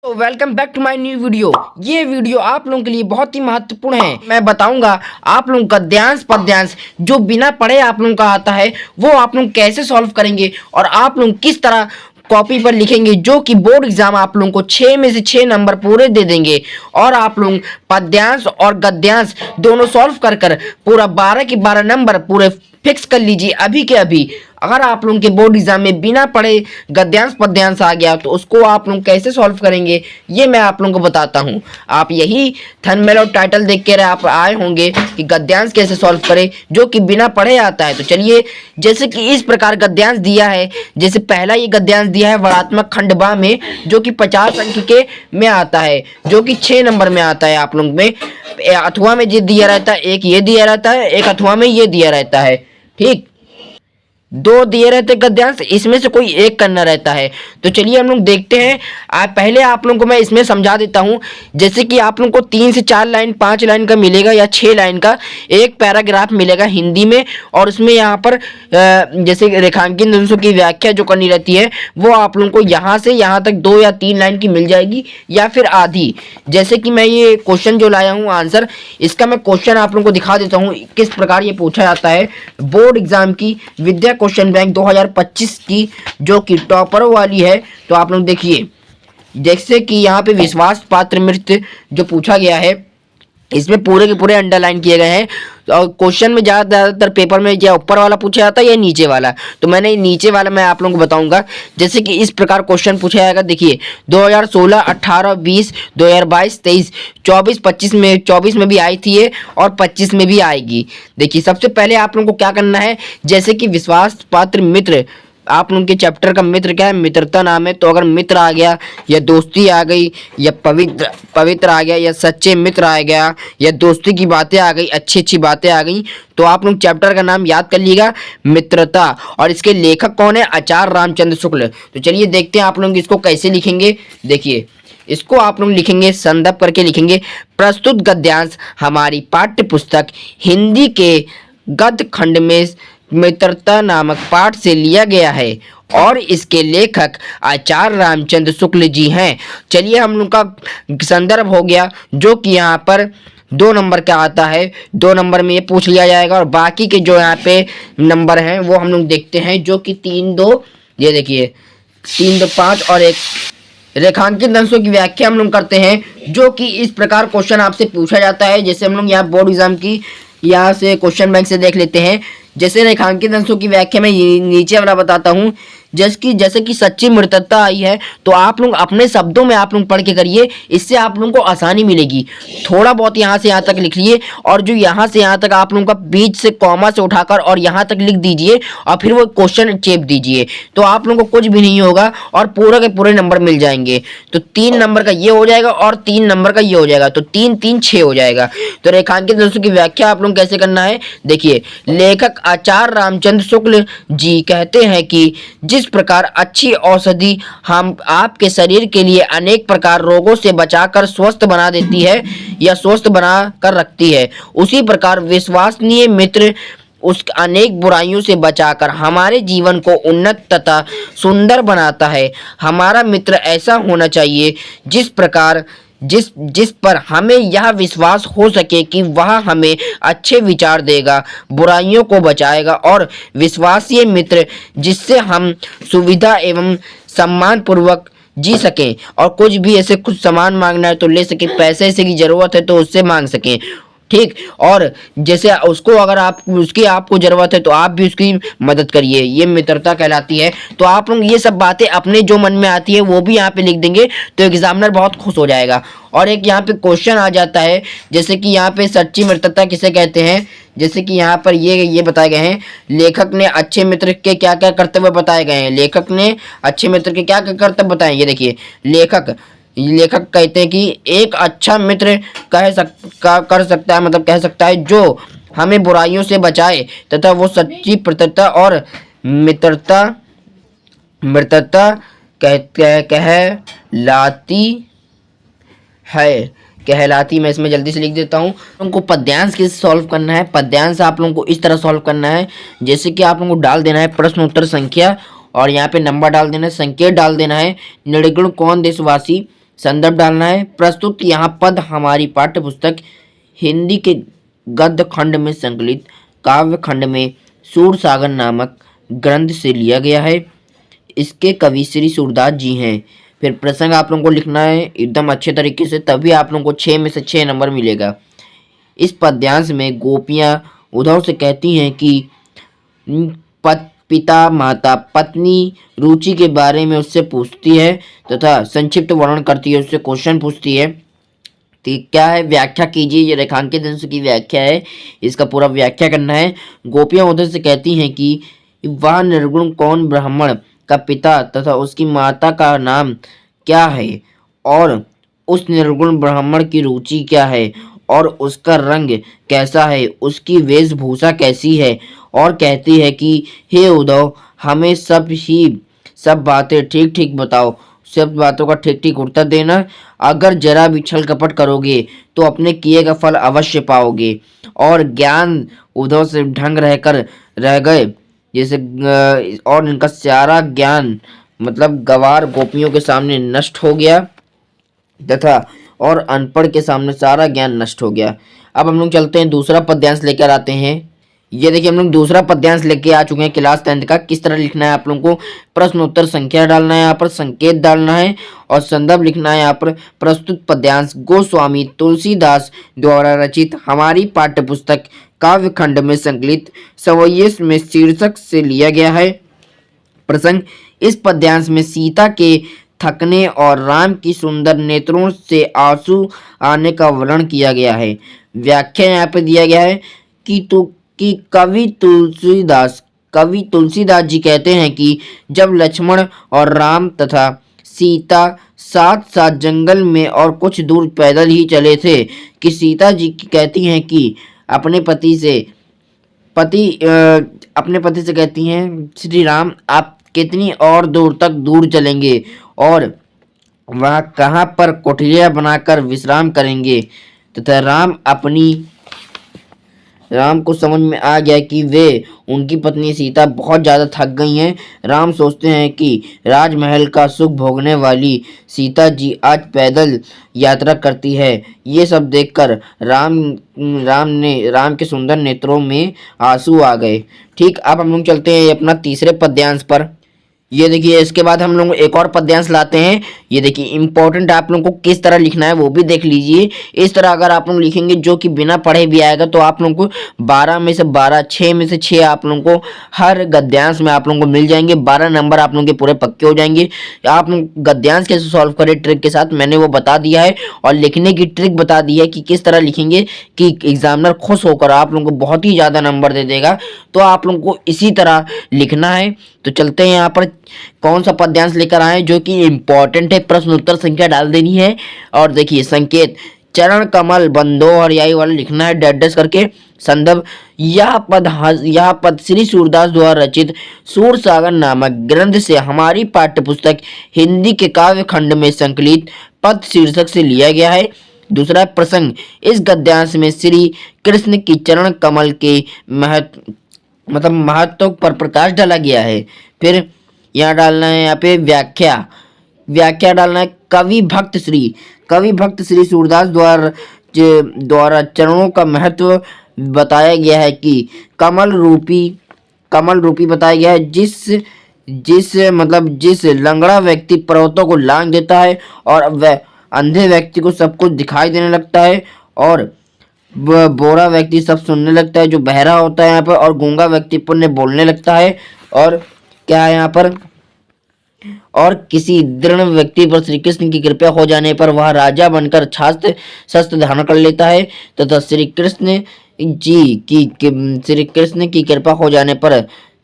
तो welcome back to my new video. ये video आप लोगों के लिए बहुत ही महत्वपूर्ण है। मैं बताऊंगा आप लोगों का गद्यांश पद्यांश जो बिना पढ़े आप लोगों का आता है वो आप लोग कैसे सॉल्व करेंगे और आप लोग किस तरह कॉपी पर लिखेंगे जो कि बोर्ड एग्जाम आप लोगों को 6 में से 6 नंबर पूरे दे देंगे। और आप लोग पद्यांश और गद्यांश दोनों सॉल्व कर कर पूरा 12 के 12 नंबर पूरे फिक्स कर लीजिए अभी के अभी। अगर आप लोगों के बोर्ड एग्जाम में बिना पढ़े गद्यांश पद्यांश आ गया तो उसको आप लोग कैसे सॉल्व करेंगे ये मैं आप लोगों को बताता हूं। आप यही थंबनेल और टाइटल देख के आप आए होंगे कि गद्यांश कैसे सॉल्व करें जो कि बिना पढ़े आता है। तो चलिए, जैसे कि इस प्रकार गद्यांश दिया है। जैसे पहला ये गद्यांश दिया है वर्णात्मक खंड बा में जो कि 50 अंक के में आता है, जो कि 6 नंबर में आता है। आप लोग में अथवा में ये दिया रहता है, एक ये दिया रहता है, एक अथवा में ये दिया रहता है। ठीक, 2 दिए रहते गद्यांश, इसमें से कोई एक करना रहता है। तो चलिए हम लोग देखते हैं। पहले आप लोगों को मैं इसमें समझा देता हूं। जैसे कि आप लोगों को 3 से 4 लाइन 5 लाइन का मिलेगा या 6 लाइन का एक पैराग्राफ मिलेगा हिंदी में, और उसमें यहाँ पर जैसे रेखांकन दंशों की व्याख्या जो करनी रहती है वो आप लोगों को यहाँ से यहाँ तक 2 या 3 लाइन की मिल जाएगी या फिर आधी। जैसे कि मैं ये क्वेश्चन जो लाया हूँ आंसर, इसका मैं क्वेश्चन आप लोगों को दिखा देता हूँ किस प्रकार ये पूछा जाता है बोर्ड एग्जाम की विद्या क्वेश्चन बैंक 2025 की, जो कि टॉपर वाली है। तो आप लोग देखिए, जैसे कि यहाँ पे विश्वास पात्र मृत जो पूछा गया है इसमें पूरे के पूरे अंडरलाइन किए गए हैं। और क्वेश्चन में ज़्यादातर पेपर में या ऊपर वाला पूछा जाता है या नीचे वाला, तो मैंने नीचे वाला मैं आप लोगों को बताऊंगा। जैसे कि इस प्रकार क्वेश्चन पूछा जाएगा। देखिए 2016, 18, 20, 2022, 23, 24, 25 में 24 में भी आई थी ये और 25 में भी आएगी। देखिए सबसे पहले आप लोगों को क्या करना है, जैसे कि विश्वास पात्र मित्र, आप लोगों के चैप्टर का मित्र क्या है, मित्रता नाम है। तो अगर मित्र आ गया या दोस्ती आ गई या पवित्र आ गया या सच्चे मित्र आ गया या दोस्ती की बातें आ गई, अच्छी अच्छी बातें आ गई, तो आप लोग चैप्टर का नाम याद कर लीजिएगा मित्रता। और इसके लेखक कौन है, आचार्य रामचंद्र शुक्ल। तो चलिए देखते हैं आप लोग इसको कैसे लिखेंगे। देखिए इसको आप लोग लिखेंगे संदर्भ करके लिखेंगे, प्रस्तुत गद्यांश हमारी पाठ्य पुस्तक हिंदी के गद्य खंड में मित्रता नामक पाठ से लिया गया है और इसके लेखक आचार्य रामचंद्र शुक्ल जी हैं। चलिए हम लोग का संदर्भ हो गया जो कि यहाँ पर 2 नंबर का आता है। 2 नंबर में ये पूछ लिया जाएगा और बाकी के जो यहाँ पे नंबर हैं वो हम लोग देखते हैं, जो कि 3, 2, ये देखिए 3, 2, 5 और 1 रेखांकित अंशों की व्याख्या हम लोग करते हैं, जो कि इस प्रकार क्वेश्चन आपसे पूछा जाता है। जैसे हम लोग यहाँ बोर्ड एग्जाम की यहाँ से क्वेश्चन बैंक से देख लेते हैं। जैसे रेखांकित अंशों की व्याख्या में नीचे वाला बताता हूँ। जैसे कि सच्ची मित्रता आई है तो आप लोग अपने शब्दों में आप लोग पढ़ के करिए, इससे आप लोगों को आसानी मिलेगी। थोड़ा बहुत यहाँ से यहाँ तक लिख लिए और जो यहाँ से यहाँ तक आप लोगों का बीच से कॉमा से उठाकर और यहाँ तक लिख दीजिए और फिर वो क्वेश्चन चेप दीजिए, तो आप लोगों को कुछ भी नहीं होगा और पूरा के पूरे नंबर मिल जाएंगे। तो 3 नंबर का ये हो जाएगा और 3 नंबर का ये हो जाएगा, तो 3, 3, 6 हो जाएगा। तो रेखांकित अंशों की व्याख्या आप लोग कैसे करना है, देखिए लेखक आचार्य रामचंद्र शुक्ल जी कहते हैं कि जिस प्रकार अच्छी औषधि हम आपके शरीर के लिए अनेक प्रकार रोगों से बचाकर स्वस्थ बना देती है या स्वस्थ बना कर रखती है, उसी प्रकार विश्वसनीय मित्र उस अनेक बुराइयों से बचाकर हमारे जीवन को उन्नत तथा सुंदर बनाता है। हमारा मित्र ऐसा होना चाहिए जिस पर हमें यह विश्वास हो सके कि वह हमें अच्छे विचार देगा, बुराइयों को बचाएगा, और विश्वासीय मित्र जिससे हम सुविधा एवं सम्मान पूर्वक जी सकें और कुछ भी ऐसे कुछ सामान मांगना है तो ले सके, पैसे से की जरूरत है तो उससे मांग सकें। ठीक, और जैसे उसको अगर आपको जरूरत है तो आप भी उसकी मदद करिए, ये मित्रता कहलाती है। तो आप लोग ये सब बातें अपने जो मन में आती है वो भी यहाँ पे लिख देंगे तो एग्जामिनर बहुत खुश हो जाएगा। और एक यहाँ पे क्वेश्चन आ जाता है, जैसे कि यहाँ पे सच्ची मित्रता किसे कहते हैं। जैसे कि यहाँ पर ये बताए गए हैं, लेखक ने अच्छे मित्र के क्या क्या कर्तव्य बताए गए हैं। लेखक ने अच्छे मित्र के क्या क्या कर्तव्य बताए, ये देखिए लेखक कहते हैं कि एक अच्छा मित्र कर सकता है, मतलब कह सकता है जो हमें बुराइयों से बचाए तथा वो सच्ची मित्रता और मित्रता कहलाती। मैं इसमें जल्दी से लिख देता हूँ। उनको पद्यांश कैसे सॉल्व करना है, पद्यांश आप लोगों को इस तरह सॉल्व करना है, जैसे कि आप लोगों को डाल देना है प्रश्न उत्तर संख्या और यहाँ पे नंबर डाल देना है, संकेत डाल देना है, निर्गुण कौन देशवासी, संदर्भ डालना है। प्रस्तुत यहाँ पद हमारी पाठ्य पुस्तक हिंदी के गद्य खंड में संकलित काव्य खंड में सूरसागर नामक ग्रंथ से लिया गया है। इसके कवि श्री सूरदास जी हैं। फिर प्रसंग आप लोगों को लिखना है एकदम अच्छे तरीके से, तभी आप लोगों को 6 में से 6 नंबर मिलेगा। इस पद्यांश में गोपियाँ उद्धव से कहती हैं कि पिता माता पत्नी रुचि के बारे में उससे पूछती है तथा संक्षिप्त वर्णन करती है, उससे क्वेश्चन पूछती है। तो क्या है, व्याख्या कीजिए। ये रेखांकित अंश की व्याख्या है, इसका पूरा व्याख्या करना है। गोपियाँ उद्धव से कहती हैं कि वह निर्गुण कौन ब्राह्मण का पिता तथा उसकी माता का नाम क्या है, और उस निर्गुण ब्राह्मण की रुचि क्या है, और उसका रंग कैसा है, उसकी वेशभूषा कैसी है। और कहती है कि हे उद्धव, हमें सब बातें ठीक ठीक बताओ, सब बातों का ठीक ठीक उत्तर देना। अगर जरा भी छल कपट करोगे तो अपने किए का फल अवश्य पाओगे। और ज्ञान उद्धव से ढंग रहकर रह गए जैसे, और इनका सारा ज्ञान मतलब गवार गोपियों के सामने नष्ट हो गया तथा और अनपढ़ के सामने सारा ज्ञान नष्ट हो गया। अब हम लोग चलते हैं दूसरा पद्यांश लेकर आते हैं। ये देखिए हम लोग दूसरा पद्यांश लेके आ चुके हैं क्लास 10 का। किस तरह लिखना है आप लोगों को, प्रश्न उत्तर संख्या डालना है, यहाँ पर संकेत डालना है और संदर्भ लिखना है। यहाँ पर प्रस्तुत पद्यांश गोस्वामी तुलसीदास द्वारा रचित हमारी पाठ्य पुस्तक काव्य खंड में संकलित सवयस में शीर्षक से लिया गया है। प्रसंग, इस पद्यांश में सीता के थकने और राम की सुंदर नेत्रों से आंसू आने का वर्णन किया गया है। व्याख्या यहाँ पे दिया गया है कि कवि तुलसीदास जी कहते हैं कि जब लक्ष्मण और राम तथा सीता साथ साथ जंगल में और कुछ दूर पैदल ही चले थे कि सीता जी कहती हैं कि अपने पति से कहती हैं, श्री राम आप कितनी और दूर तक दूर चलेंगे और वह कहाँ पर कुटिया बनाकर विश्राम करेंगे। तथा राम को समझ में आ गया कि वे उनकी पत्नी सीता बहुत ज़्यादा थक गई हैं। राम सोचते हैं कि राजमहल का सुख भोगने वाली सीता जी आज पैदल यात्रा करती है। ये सब देखकर राम के सुंदर नेत्रों में आंसू आ गए। ठीक, अब हम लोग चलते हैं अपना तीसरे पद्यांश पर। ये देखिए इसके बाद हम लोग एक और पद्यांश लाते हैं। ये देखिए इंपॉर्टेंट आप लोगों को किस तरह लिखना है वो भी देख लीजिए। इस तरह अगर आप लोग लिखेंगे जो कि बिना पढ़े भी आएगा तो आप लोगों को 12 में से 12, 6 में से 6 आप लोगों को हर गद्यांश में आप लोगों को मिल जाएंगे। 12 नंबर आप लोगों के पूरे पक्के हो जाएंगे। आप लोग गद्यांश कैसे सॉल्व करें ट्रिक के साथ मैंने वो बता दिया है, और लिखने की ट्रिक बता दी है कि किस तरह लिखेंगे कि एग्जामिनर खुश होकर आप लोगों को बहुत ही ज़्यादा नंबर दे देगा। तो आप लोगों को इसी तरह लिखना है। तो चलते हैं यहाँ पर कौन सा पद्यांश लेकर आए जो कि इंपॉर्टेंट है। प्रश्न उत्तर संख्या डाल देनी है और देखिए संकेत चरण कमल बंदो हरियाई वाला लिखना है डैश डैश करके। संदर्भ, यह पद श्री सूरदास द्वारा रचित सूरसागर नामक ग्रंथ से हमारी पाठ्य पुस्तक हिंदी के काव्य खंड में संकलित पद शीर्षक से लिया गया है। दूसरा प्रसंग, इस गद्यांश में श्री कृष्ण की चरण कमल के महत्व पर प्रकाश डाला गया है। फिर यहाँ डालना है, यहाँ पे व्याख्या डालना है। कवि भक्त श्री सूरदास द्वारा चरणों का महत्व बताया गया है कि कमल रूपी बताया गया है, जिस लंगड़ा व्यक्ति पर्वतों को लांघ देता है और वह अंधे व्यक्ति को सब कुछ दिखाई देने लगता है, और बोरा व्यक्ति सब सुनने लगता है जो बहरा होता है यहाँ पर, और गूंगा व्यक्ति पुण्य बोलने लगता है। और क्या है यहाँ पर, और किसी दृढ़ व्यक्ति पर श्री कृष्ण की कृपा हो जाने पर वह राजा बनकर शस्त्र धारण कर लेता है तथा श्री कृष्ण की कृपा हो जाने पर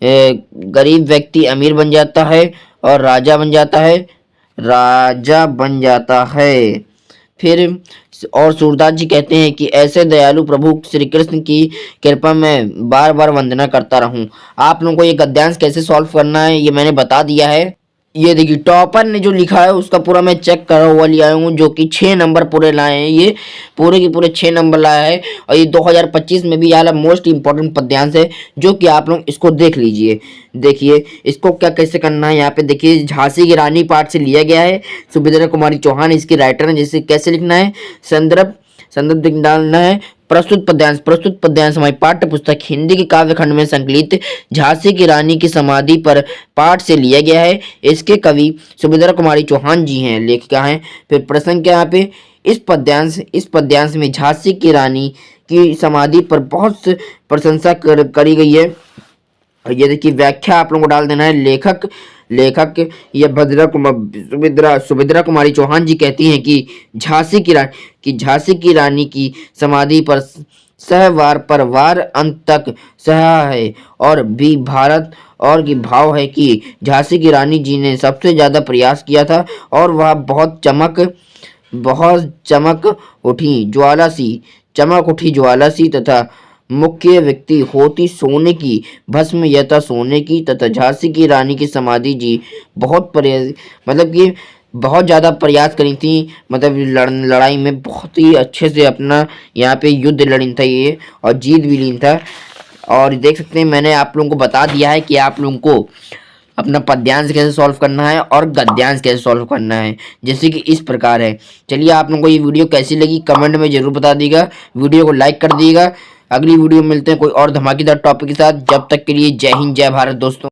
गरीब व्यक्ति अमीर बन जाता है और राजा बन जाता है। फिर और सूरदास जी कहते हैं कि ऐसे दयालु प्रभु श्री कृष्ण की कृपा में बार बार वंदना करता रहूं। आप लोगों को ये गद्यांश कैसे सॉल्व करना है ये मैंने बता दिया है। ये देखिए टॉपर ने जो लिखा है उसका पूरा मैं चेक करा हुआ लिया हूँ, जो कि 6 नंबर पूरे लाए हैं। ये पूरे के पूरे 6 नंबर लाया है और ये 2025 में भी आया मोस्ट इंपॉर्टेंट पद्यांश है, जो कि आप लोग इसको देख लीजिए। देखिए इसको क्या कैसे करना है। यहाँ पे देखिए झांसी की रानी पाठ से लिया गया है। सुभद्रा कुमारी चौहान इसकी राइटर है। जैसे कैसे लिखना है, संदर्भ संदर्भ डालना है। प्रस्तुत पद्यांश हमारी पाठ्य पुस्तक हिंदी के काव्य खंड में संकलित झांसी की रानी की समाधि पर पाठ से लिया गया है। इसके कवि सुभद्रा कुमारी चौहान जी हैं, लेखिका हैं। फिर प्रसंग क्या यहाँ पे, इस पद्यांश में झांसी की रानी की समाधि पर बहुत प्रशंसा करी गई है। ये देखिए व्याख्या आप लोगों को डाल देना है। लेखक ये सुभद्रा कुमारी चौहान जी कहती हैं कि झांसी की रानी की समाधि पर सहवार पर वार अंत तक सहा है, और भी भारत और की भाव है कि झांसी की रानी जी ने सबसे ज्यादा प्रयास किया था, और वह बहुत चमक उठी ज्वाला सी तथा मुख्य व्यक्ति होती सोने की भस्म यथा सोने की, तथा झांसी की रानी की समाधि जी बहुत प्रयास मतलब कि बहुत ज़्यादा प्रयास करी थी। मतलब लड़ाई में बहुत ही अच्छे से अपना यहाँ पे युद्ध लड़ी था ये, और जीत भी ली था। और देख सकते हैं मैंने आप लोगों को बता दिया है कि आप लोगों को अपना पद्यांश कैसे सॉल्व करना है और गद्यांश कैसे सॉल्व करना है, जैसे कि इस प्रकार है। चलिए आप लोगों को ये वीडियो कैसी लगी कमेंट में जरूर बता दीजिएगा, वीडियो को लाइक कर दीजिएगा। अगली वीडियो में मिलते हैं कोई और धमाकेदार टॉपिक के साथ। जब तक के लिए जय हिंद जय भारत दोस्तों।